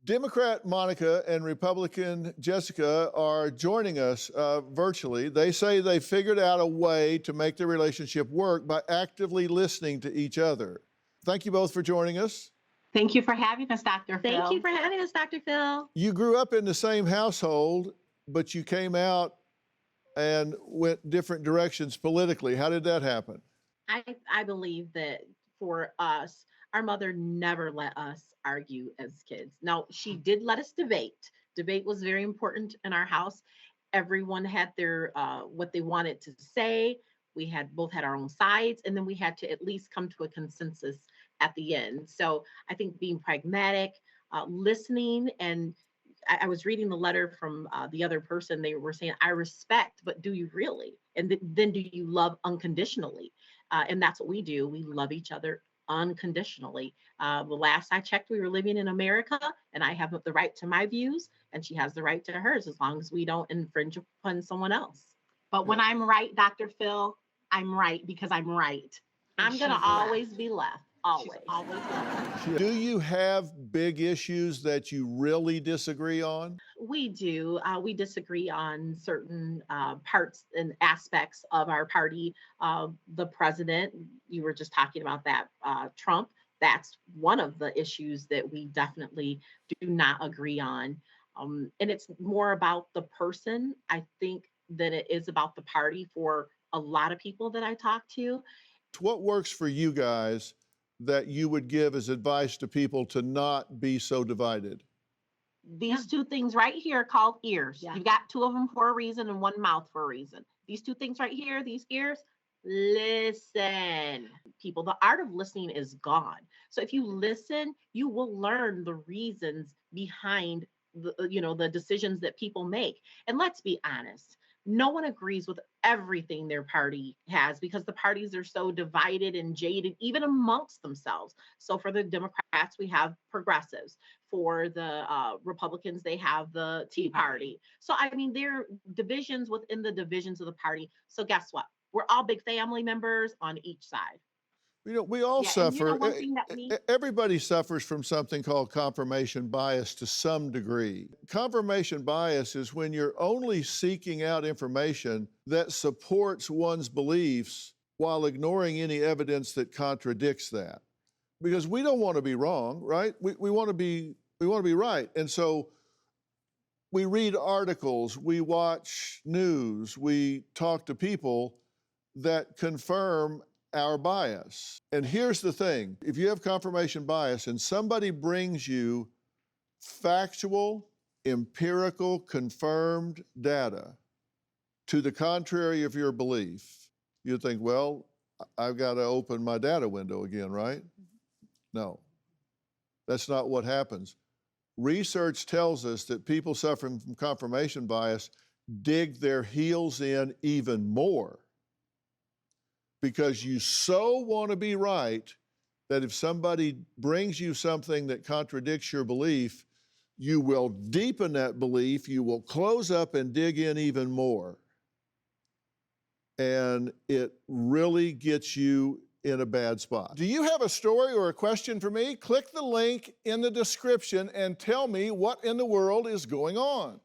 Democrat Monica and Republican Jessica are joining us virtually. They say they figured out a way to make their relationship work by actively listening to each other. Thank you both for joining us. Thank you for having us, Dr. Phil. Thank you for having us, Dr. Phil. You grew up in the same household, but you came out and went different directions politically. How did that happen? I believe that for us, our mother never let us argue as kids. Now, she did let us debate. Debate was very important in our house. Everyone had their what they wanted to say. We both had our own sides, and then we had to at least come to a consensus at the end. So I think being pragmatic, listening, and I was reading the letter from the other person. They were saying, I respect, but do you really? And then do you love unconditionally? And that's what we do. We love each other unconditionally. The last I checked, we were living in America, and I have the right to my views, and she has the right to hers, as long as we don't infringe upon someone else. But when I'm right, Dr. Phil, I'm right because I'm right. I'm going to always be left. Always. Do you have big issues that you really disagree on? We do. We disagree on certain parts and aspects of our party. The president, you were just talking about that, Trump, that's one of the issues that we definitely do not agree on. And it's more about the person, I think, than it is about the party for a lot of people that I talk to. What works for you guys that you would give as advice to people to not be so divided? These two things right here called ears. Yeah. You've got two of them for a reason and one mouth for a reason. These two things right here, these ears, listen. People, the art of listening is gone. So if you listen, you will learn the reasons behind the decisions that people make. And let's be honest, no one agrees with everything their party has because the parties are so divided and jaded, even amongst themselves. So for the Democrats, we have progressives. For the Republicans, they have the Tea Party. So, I mean, there are divisions within the divisions of the party. So guess what? We're all big family members on each side. We all suffer. Everybody suffers from something called confirmation bias to some degree. Confirmation bias is when you're only seeking out information that supports one's beliefs while ignoring any evidence that contradicts that. Because we don't want to be wrong, right? We want to be right. And so we read articles, we watch news, we talk to people that confirm our bias. And here's the thing, if you have confirmation bias and somebody brings you factual, empirical, confirmed data to the contrary of your belief, you think, well, I've got to open my data window again, right? No, that's not what happens. Research tells us that people suffering from confirmation bias dig their heels in even more, because you so want to be right that if somebody brings you something that contradicts your belief, you will deepen that belief, you will close up and dig in even more. And it really gets you in a bad spot. Do you have a story or a question for me? Click the link in the description and tell me what in the world is going on.